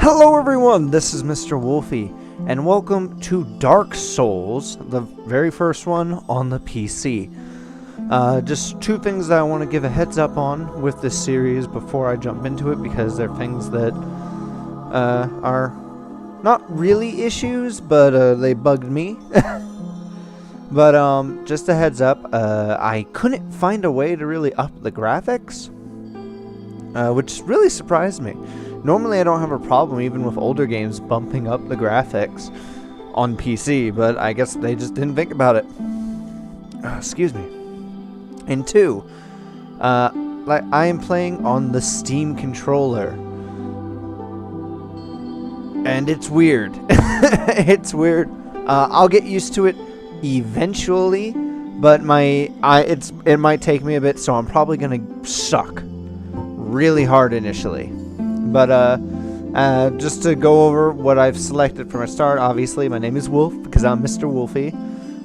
Hello everyone, this is Mr. Wolfie, and welcome to Dark Souls, the very first one on the PC. Just two things that I want to give a heads up on with this series before I jump into it, because they're things that are not really issues, but they bugged me. But just a heads up, I couldn't find a way to really up the graphics, which really surprised me. Normally I don't have a problem even with older games bumping up the graphics on PC, but I guess they just didn't think about it. Excuse me. And two, like I am playing on the Steam controller, and it's weird. It's weird. I'll get used to it eventually, but it might take me a bit, so I'm probably gonna suck really hard initially. But just to go over what I've selected from a start, obviously my name is Wolf because I'm Mr. Wolfie.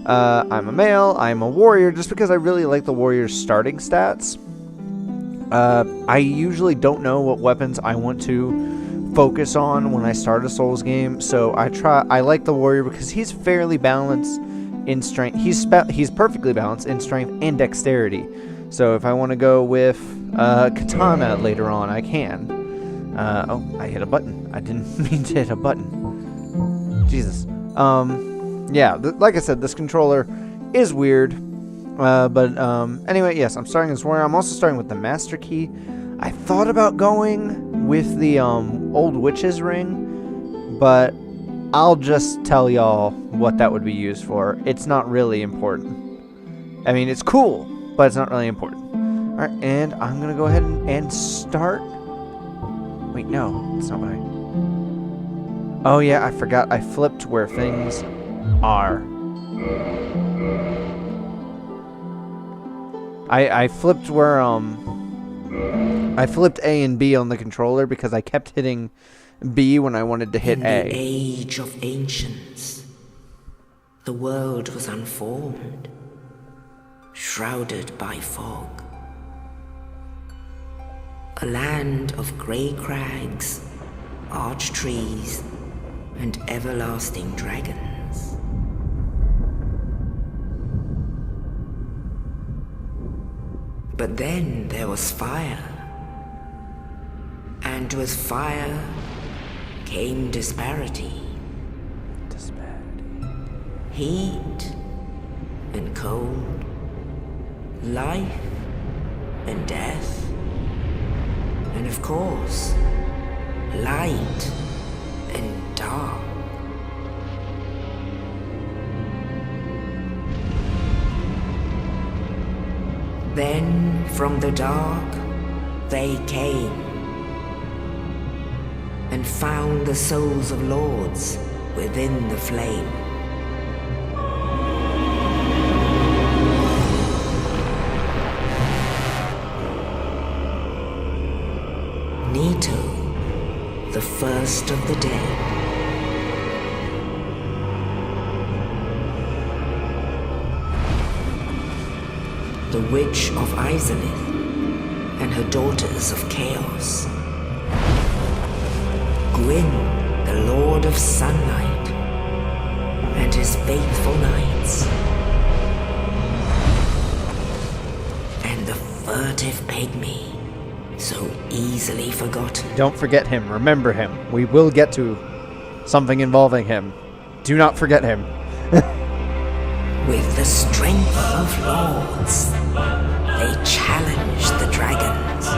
I'm a male, I'm a warrior just because I really like the warrior's starting stats. I usually don't know what weapons I want to focus on when I start a Souls game, so I like the warrior because he's fairly balanced in strength. He's perfectly balanced in strength and dexterity. So if I want to go with katana later on, I can. Oh, I hit a button. I didn't mean to hit a button. Jesus. Yeah, like I said, this controller is weird. But anyway, yes, I'm starting as warrior. I'm also starting with the master key. I thought about going with the old witch's ring, but I'll just tell y'all what that would be used for. It's not really important. I mean, it's cool, but it's not really important. Alright, and I'm gonna go ahead and start. Wait, no, that's not what Oh yeah, I forgot. I flipped where things are. I flipped where, I flipped A and B on the controller because I kept hitting B when I wanted to hit A. In the age of ancients, the world was unformed, shrouded by fog. A land of grey crags, arch trees, and everlasting dragons. But then there was fire, and with fire came disparity. Heat and cold, life and death. And of course, light and dark. Then from the dark they came and found the souls of lords within the flame. Nito, the first of the dead. The Witch of Izalith and her daughters of Chaos. Gwyn, the Lord of Sunlight and his faithful knights. And the furtive pygmy, so easily forgotten. Don't forget him. Remember him. We will get to something involving him. Do not forget him. With the strength of lords, they challenged the dragons.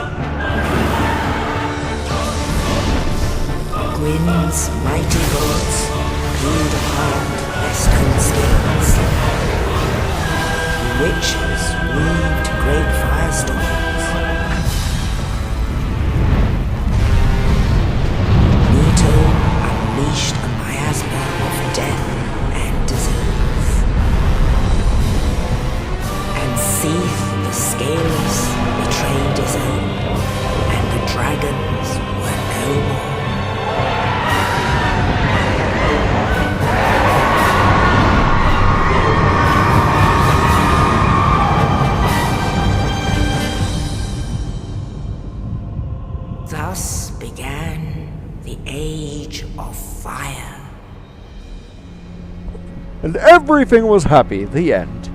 Gwyn's mighty bullets peeled apart their stone skins. The witches weaved great firestorms. Nito unleashed a miasma of death and disease. And Seath, the Scaleless, betrayed his own, and the dragons were no more. age of fire. And everything was happy. The end.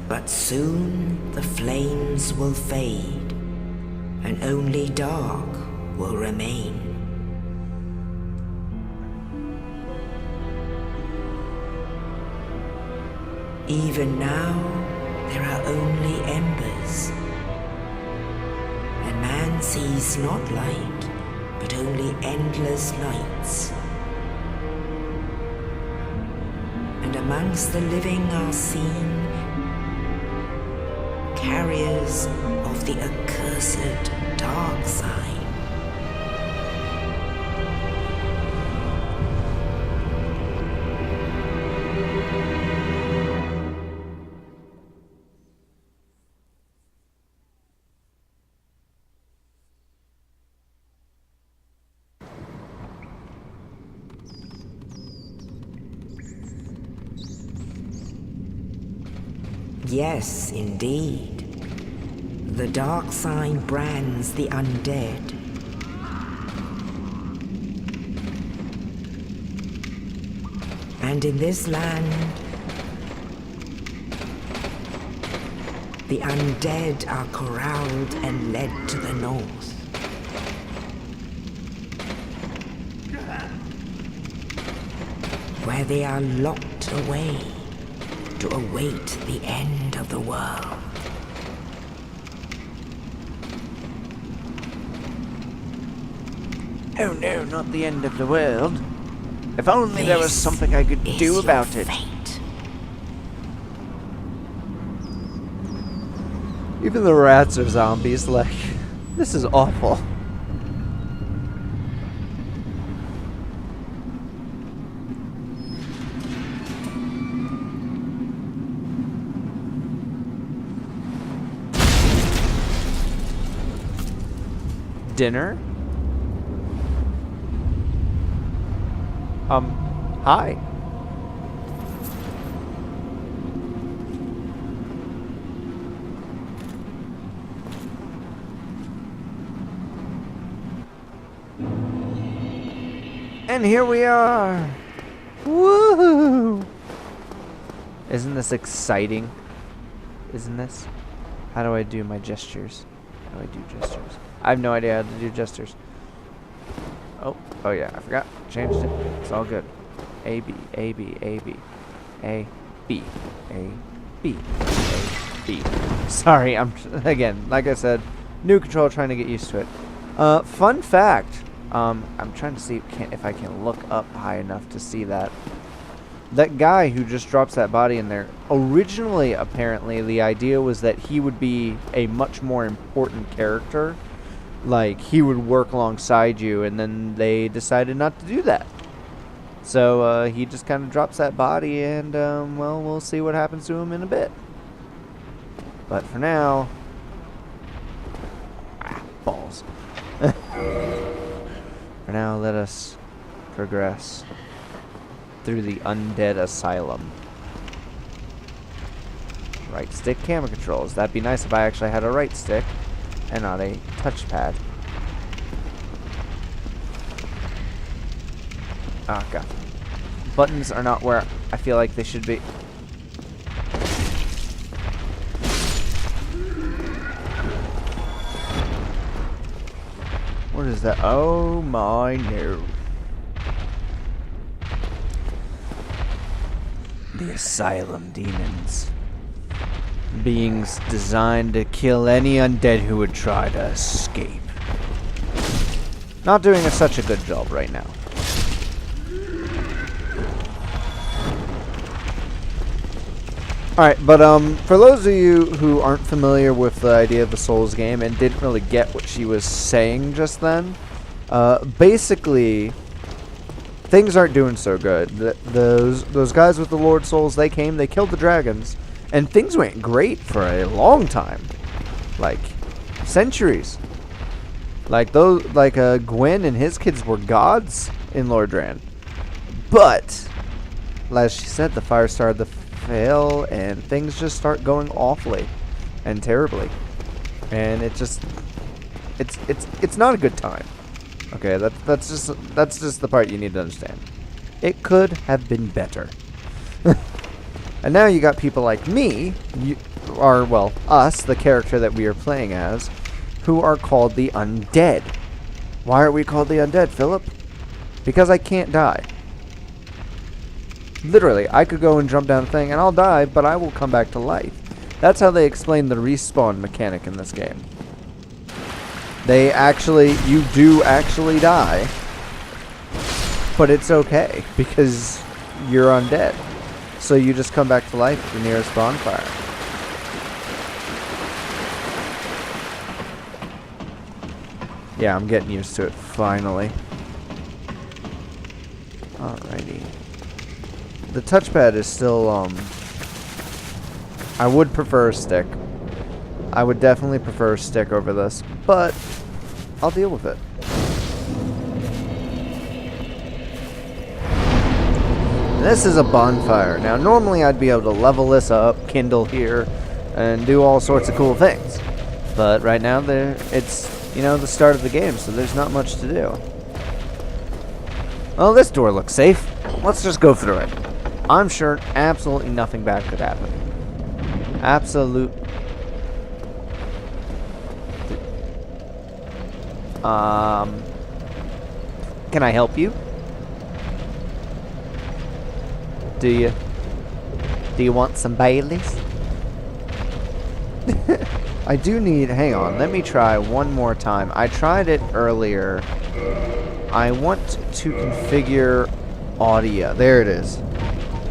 But soon the flames will fade, and only dark will remain. Even now, there are only embers, and man sees not light, but only endless lights. And amongst the living are seen carriers of the accursed dark side. Yes, indeed. The dark sign brands the undead. And in this land, the undead are corralled and led to the north. Where they are locked away to await the end of the world. Oh no, not the end of the world. If only there was something I could do about it. Fate. Even the rats are zombies, like, this is awful. Dinner? Hi. And here we are. Woohoo! Isn't this exciting? Isn't this? How do I do my gestures? How do I do gestures? I have no idea how to do gestures. Oh yeah, I forgot. Changed it. It's all good. A, B, A, B, A, B. A, B, A, B, A, B. Sorry, again, like I said, new controller, trying to get used to it. Fun fact. I'm trying to see if I can look up high enough to see that. That guy who just drops that body in there, originally, apparently, the idea was that he would be a much more important character. Like, he would work alongside you, and then they decided not to do that. So, he just kind of drops that body, and, well, we'll see what happens to him in a bit. But for now... balls. For now, let us progress through the undead asylum. Right stick camera controls. That'd be nice if I actually had a right stick and not a touchpad. Oh god. Buttons are not where I feel like they should be. What is that? Oh my no. The asylum demons. Beings designed to kill any undead who would try to escape. Not doing such a good job right now. Alright, but for those of you who aren't familiar with the idea of the Souls game and didn't really get what she was saying just then, basically, things aren't doing so good. Those guys with the Lord Souls, they came, they killed the dragons, and things went great for a long time. Like, centuries. Like, Gwyn and his kids were gods in Lordran. But, as she said, the fire started to fail, and things just start going awfully and terribly. And it's not a good time. Okay, that's just the part you need to understand. It could have been better. And now you got people like me, well, us, the character that we are playing as, who are called the undead. Why are we called the undead, Philip? Because I can't die. Literally, I could go and jump down a thing and I'll die, but I will come back to life. That's how they explain the respawn mechanic in this game. You do actually die, but it's okay because you're undead. So you just come back to life at the nearest bonfire. Yeah, I'm getting used to it, finally. Alrighty. The touchpad is still, I would prefer a stick. I would definitely prefer a stick over this, but I'll deal with it. This is a bonfire. Now, normally I'd be able to level this up, kindle here, and do all sorts of cool things. But right now, it's, you know, the start of the game, so there's not much to do. Well, this door looks safe. Let's just go through it. I'm sure absolutely nothing bad could happen. Absolute. Can I help you? Do you want some Baileys? I do need, hang on, let me try one more time. I tried it earlier. I want to configure audio. There it is.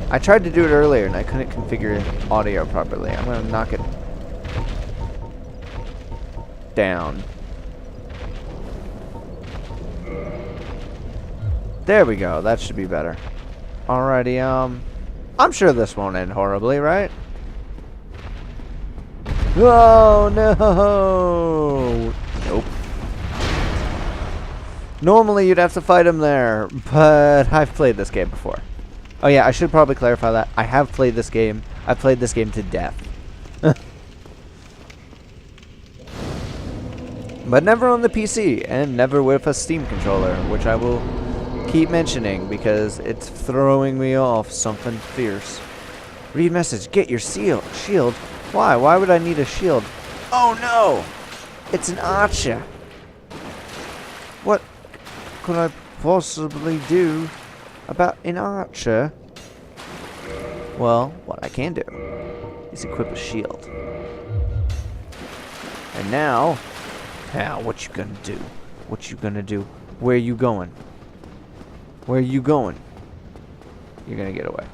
I tried to do it earlier and I couldn't configure audio properly. I'm going to knock it down. There we go. That should be better. Alrighty, I'm sure this won't end horribly, right? Oh, no! Nope. Normally you'd have to fight him there, but I've played this game before. Oh yeah, I should probably clarify that. I have played this game. I've played this game to death. But never on the PC, and never with a Steam controller, which I will keep mentioning because it's throwing me off something fierce. Read message. Get your shield. Why? Why would I need a shield? Oh no! It's an archer. What could I possibly do about an archer? Well, what I can do is equip a shield. And now, what you gonna do? What you gonna do? Where you going? Where are you going? You're gonna get away.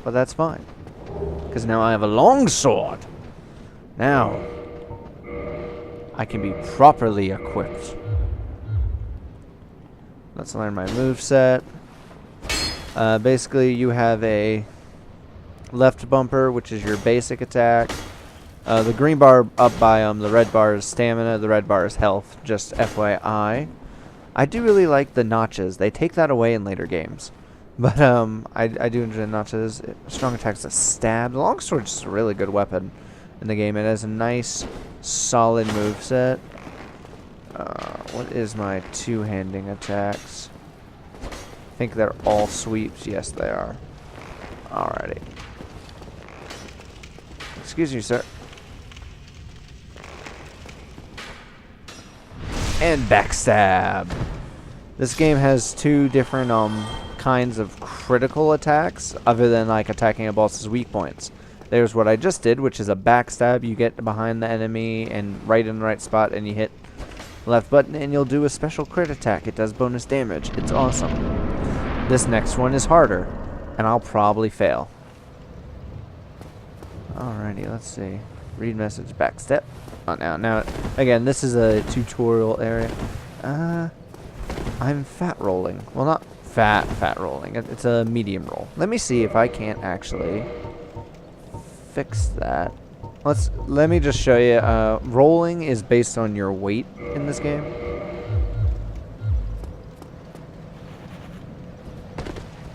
But that's fine. Because now I have a long sword. Now, I can be properly equipped. Let's learn my moveset. Basically, you have a left bumper, which is your basic attack. The green bar up biome, the red bar is stamina, the red bar is health, just FYI. I do really like the notches. They take that away in later games. But I do enjoy the notches. Strong attack's a stab. The longsword's just a really good weapon in the game. It has a nice, solid moveset. What is my two-handing attacks? I think they're all sweeps. Yes, they are. Alrighty. Excuse me, sir. And backstab. This game has two different kinds of critical attacks other than like attacking a boss's weak points. There's what I just did, which is a backstab. You get behind the enemy and right in the right spot and you hit left button and you'll do a special crit attack. It does bonus damage. It's awesome. This next one is harder and I'll probably fail. Alrighty, let's see. Read message, backstep. Oh, now, again, this is a tutorial area. I'm fat rolling. Well, not fat rolling. It's a medium roll. Let me see if I can't actually fix that. Let me just show you. Rolling is based on your weight in this game.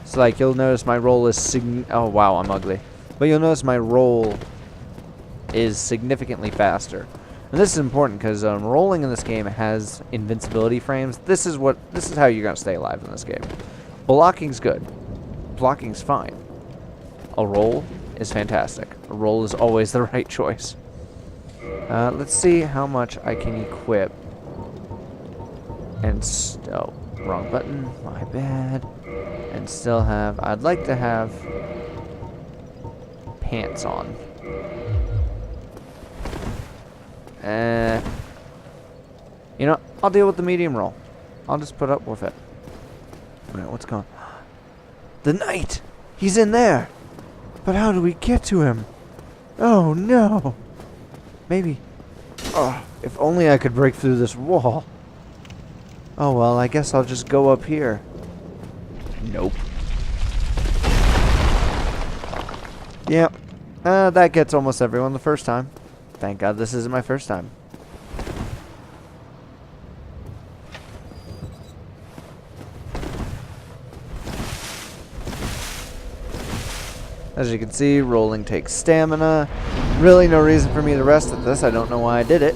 So, like, you'll notice my roll is oh, wow, I'm ugly. But you'll notice my roll is significantly faster. And this is important because rolling in this game has invincibility frames. This is how you're gonna stay alive in this game. Blocking's good. Blocking's fine. A roll is fantastic. A roll is always the right choice. Let's see how much I can equip. And oh, wrong button. My bad. And still have. I'd like to have pants on. You know, I'll deal with the medium roll. I'll just put up with it. Alright, what's going on? The knight! He's in there! But how do we get to him? Oh no! Maybe. Oh, if only I could break through this wall. Oh well, I guess I'll just go up here. Nope. Yep. That gets almost everyone the first time. Thank God this isn't my first time. As you can see, rolling takes stamina. Really no reason for me to rest at this. I don't know why I did it.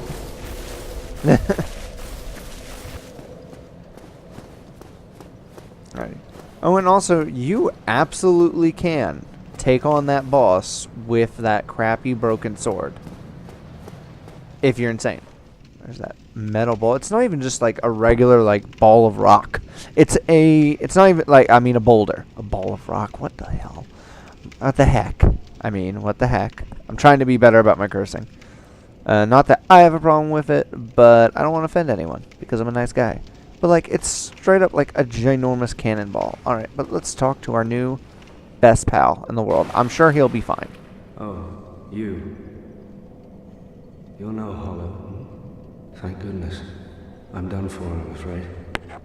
Alright. Oh, and also, you absolutely can take on that boss with that crappy broken sword. If you're insane. There's that metal ball. It's not even just like a regular like ball of rock. It's not even like, I mean, a boulder. A ball of rock. What the hell? What the heck? I mean, what the heck? I'm trying to be better about my cursing. Not that I have a problem with it, but I don't want to offend anyone because I'm a nice guy. But like, it's straight up like a ginormous cannonball. Alright, but let's talk to our new best pal in the world. I'm sure he'll be fine. Oh, you. You're no hollow. Thank goodness. I'm done for, I'm afraid.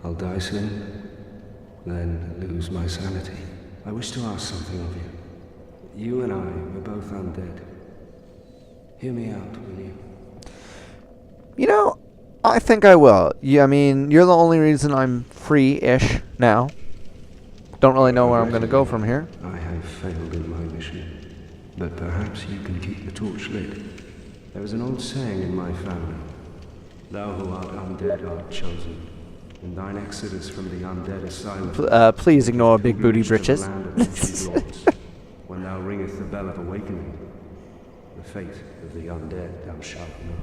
I'll die soon, then lose my sanity. I wish to ask something of you. You and I are both undead. Hear me out, will you? You know, I think I will. Yeah, I mean, you're the only reason I'm free-ish now. Don't really know where I'm going to go from here. I have failed in my mission, but perhaps you can keep the torch lit. There is an old saying in my family. Thou who art undead art chosen, and thine exodus from the undead asylum. Please ignore big booty britches. When thou ringest the bell of awakening, the fate of the undead thou shalt know.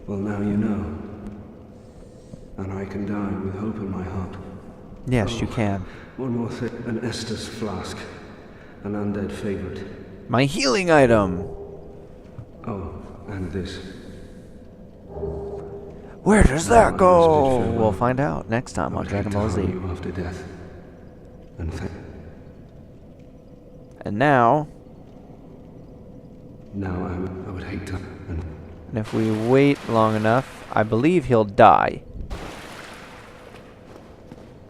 Well, now you know. And I can die with hope in my heart. Yes, you can. One more thing. An Estus flask. An undead favorite. My healing item. Oh, and this. Where does that go? We'll find out next time on Dragon Ball Z. After death. And now... I would hate to... And if we wait long enough, I believe he'll die.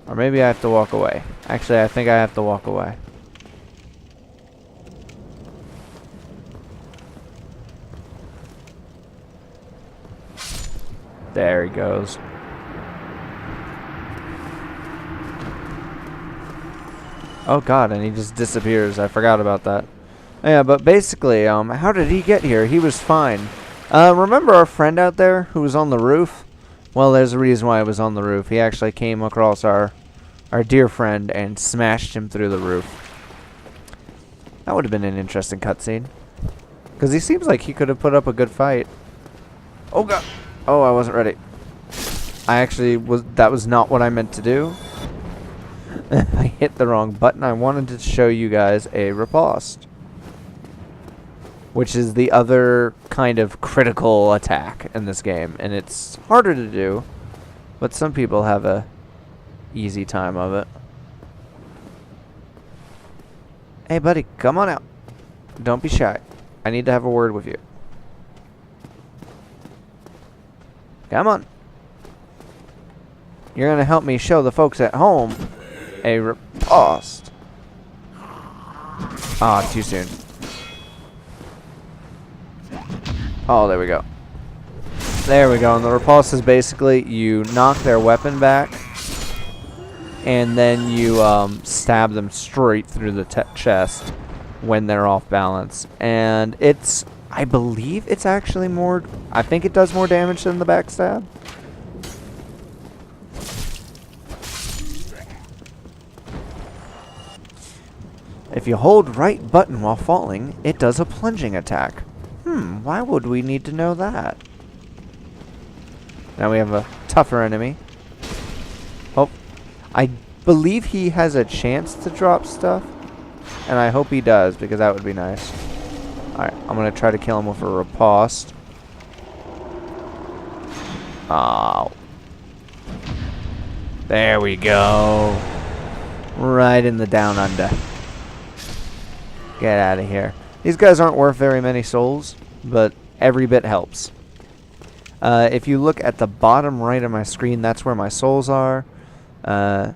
Or maybe I have to walk away. Actually, I think I have to walk away. There he goes. Oh god, and he just disappears. I forgot about that. Yeah, but basically, how did he get here? He was fine. Remember our friend out there who was on the roof? Well, there's a reason why he was on the roof. He actually came across our dear friend and smashed him through the roof. That would have been an interesting cutscene. Because he seems like he could have put up a good fight. Oh god. Oh, I wasn't ready. That was not what I meant to do. I hit the wrong button. I wanted to show you guys a riposte, which is the other kind of critical attack in this game, and it's harder to do, but some people have a easy time of it. Hey buddy, come on out. Don't be shy. I need to have a word with you. Come on. You're gonna help me show the folks at home a riposte. Ah, too soon. Oh, there we go. There we go. And the riposte is basically you knock their weapon back, and then you stab them straight through the chest when they're off balance. And it's I believe it's actually more... I think it does more damage than the backstab. If you hold right button while falling, it does a plunging attack. Why would we need to know that? Now we have a tougher enemy. Oh, I believe he has a chance to drop stuff. And I hope he does, because that would be nice. Alright, I'm going to try to kill him with a riposte. Oh. There we go. Right in the down under. Get out of here. These guys aren't worth very many souls, but every bit helps. If you look at the bottom right of my screen, that's where my souls are. And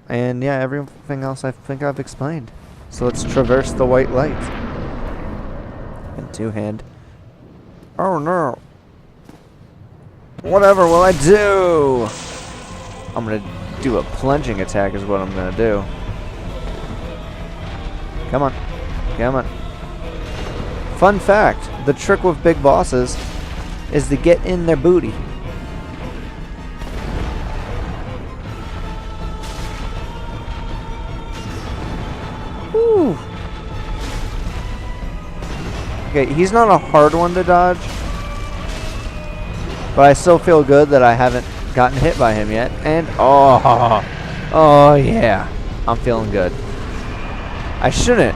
yeah, everything else I think I've explained. So let's traverse the white light. And two-hand. Oh no. Whatever will I do? I'm going to do a plunging attack is what I'm going to do. Come on. Come on. Fun fact, the trick with big bosses is to get in their booty. Whew. Okay, he's not a hard one to dodge. But I still feel good that I haven't gotten hit by him yet. And, oh yeah. I'm feeling good. I shouldn't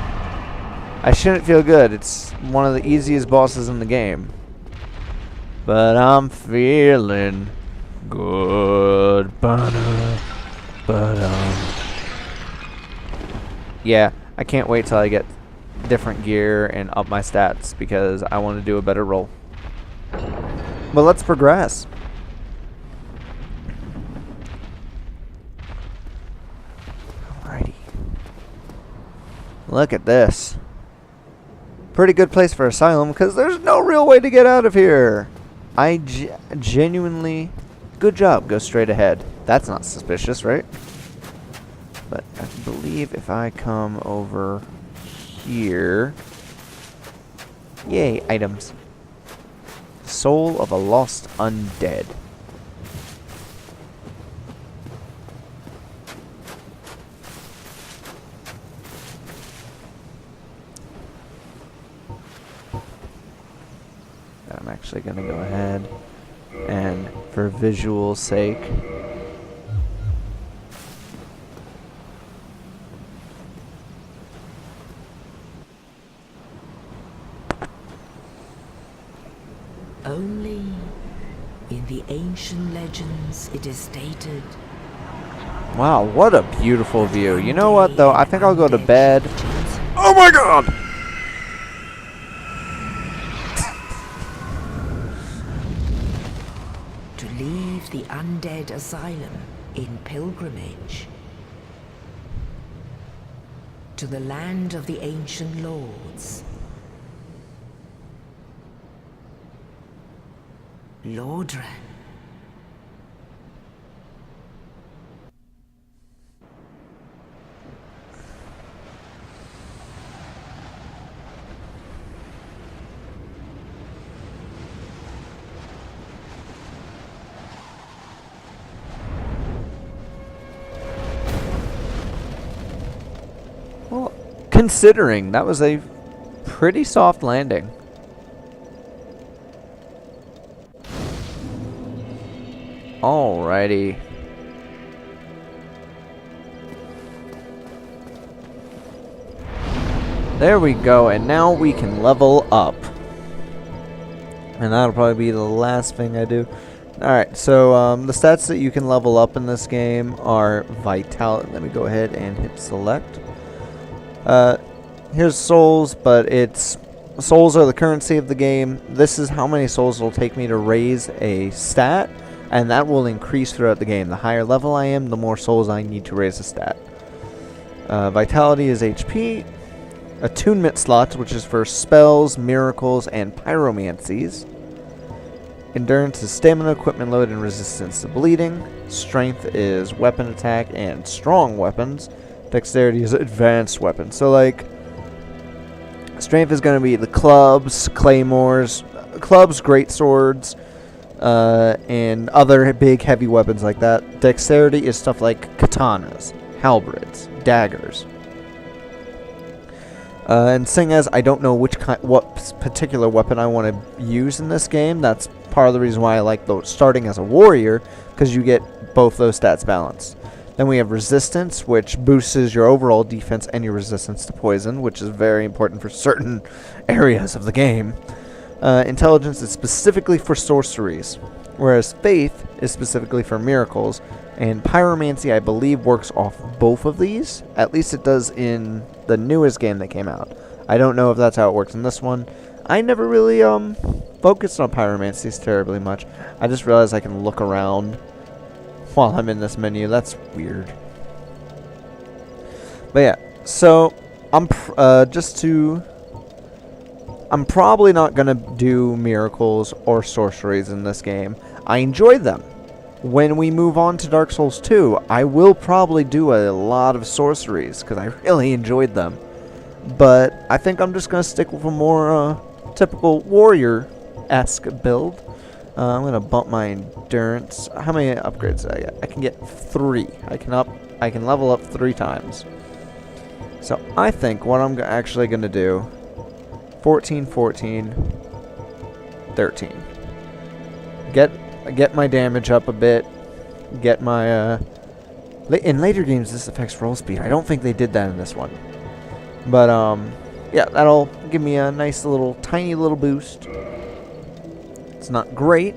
feel good. It's one of the easiest bosses in the game. But I'm feeling good. Yeah, I can't wait till I get different gear and up my stats because I want to do a better roll. But let's progress. Alrighty. Look at this. Pretty good place for asylum because there's no real way to get out of here. I genuinely... Good job. Go straight ahead. That's not suspicious, right? But I believe if I come over here... Yay, items. Soul of a lost undead. I'm actually going to go ahead and, for visual sake, only in the ancient legends it is stated. wow, what a beautiful view. You know what, though? I think I'll go to bed. Oh my god! To leave the undead asylum in pilgrimage to the land of the ancient lords. Lordran. Well, considering that was a pretty soft landing. Alrighty. There we go, and now we can level up. And that'll probably be the last thing I do. Alright, so the stats that you can level up in this game are vitality. Let me go ahead and hit select. Here's souls, but it's souls are the currency of the game. This is how many souls it'll take me to raise a stat, and that will increase throughout the game. The higher level I am, the more souls I need to raise a stat. Vitality is HP. Attunement slots, which is for spells, miracles, and pyromancies. Endurance is stamina, equipment load, and resistance to bleeding. Strength is weapon attack and strong weapons. Dexterity is advanced weapons. So, like, Strength is going to be the clubs, claymores, clubs, great swords, and other big heavy weapons like that. Dexterity is stuff like katanas, halberds, daggers. And seeing as I don't know what particular weapon I want to use in this game, that's part of the reason why I like starting as a warrior, because you get both those stats balanced. Then we have resistance, which boosts your overall defense and your resistance to poison, which is very important for certain areas of the game. Intelligence is specifically for sorceries, whereas faith is specifically for miracles. And pyromancy, I believe, works off both of these. At least it does in the newest game that came out. I don't know if that's how it works in this one. I never really focused on pyromancies terribly much. I just realized I can look around while I'm in this menu. That's weird. But yeah, so I'm probably not gonna do miracles or sorceries in this game. I enjoyed them. When we move on to Dark Souls 2, I will probably do a lot of sorceries because I really enjoyed them. But I think I'm just gonna stick with a more typical warrior-esque build. I'm gonna bump my endurance. How many upgrades did I get? I can get 3. I can level up 3 times. So I think what I'm actually gonna do, 14, 14, 13. Get my damage up a bit. Get my in later games this affects roll speed. I don't think they did that in this one. But yeah, that'll give me a nice little tiny little boost. It's not great.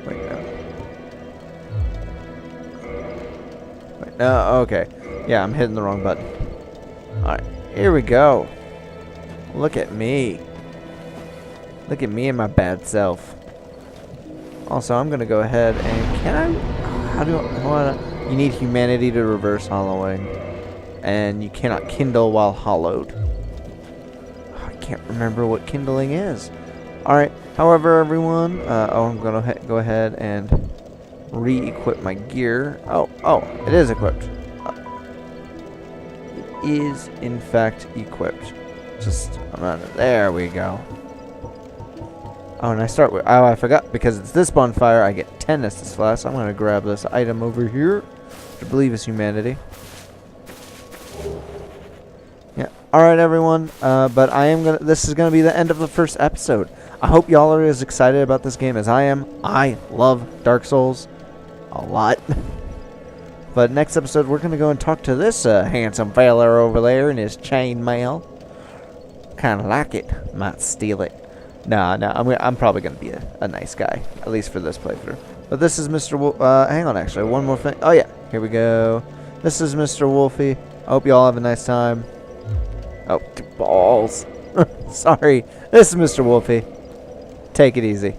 Wait, no. Wait, no, okay. Yeah, I'm hitting the wrong button. Alright, here we go. Look at me. Look at me and my bad self. Also, I'm going to go ahead and... Can I... How do I... You need humanity to reverse hollowing. And you cannot kindle while hollowed. I can't remember what kindling is. Alright, however, everyone... I'm going to go ahead and re-equip my gear. Oh, it is equipped. It is, in fact, equipped. Just... There we go. Oh, and I start with... Oh, I forgot. Because it's this bonfire, I get 10 Estus Flasks. I'm going to grab this item over here, which I believe is humanity. Yeah. Alright, everyone. But I am going to... This is going to be the end of the first episode. I hope y'all are as excited about this game as I am. I love Dark Souls a lot. But next episode, we're going to go and talk to this handsome fella over there in his chainmail. Kind of like it. Might steal it. No, I'm probably going to be a nice guy, at least for this playthrough. But this is Mr. Wolf. Hang on, actually. One more thing. Oh, yeah. Here we go. This is Mr. Wolfie. I hope you all have a nice time. Oh, balls. Sorry. This is Mr. Wolfie. Take it easy.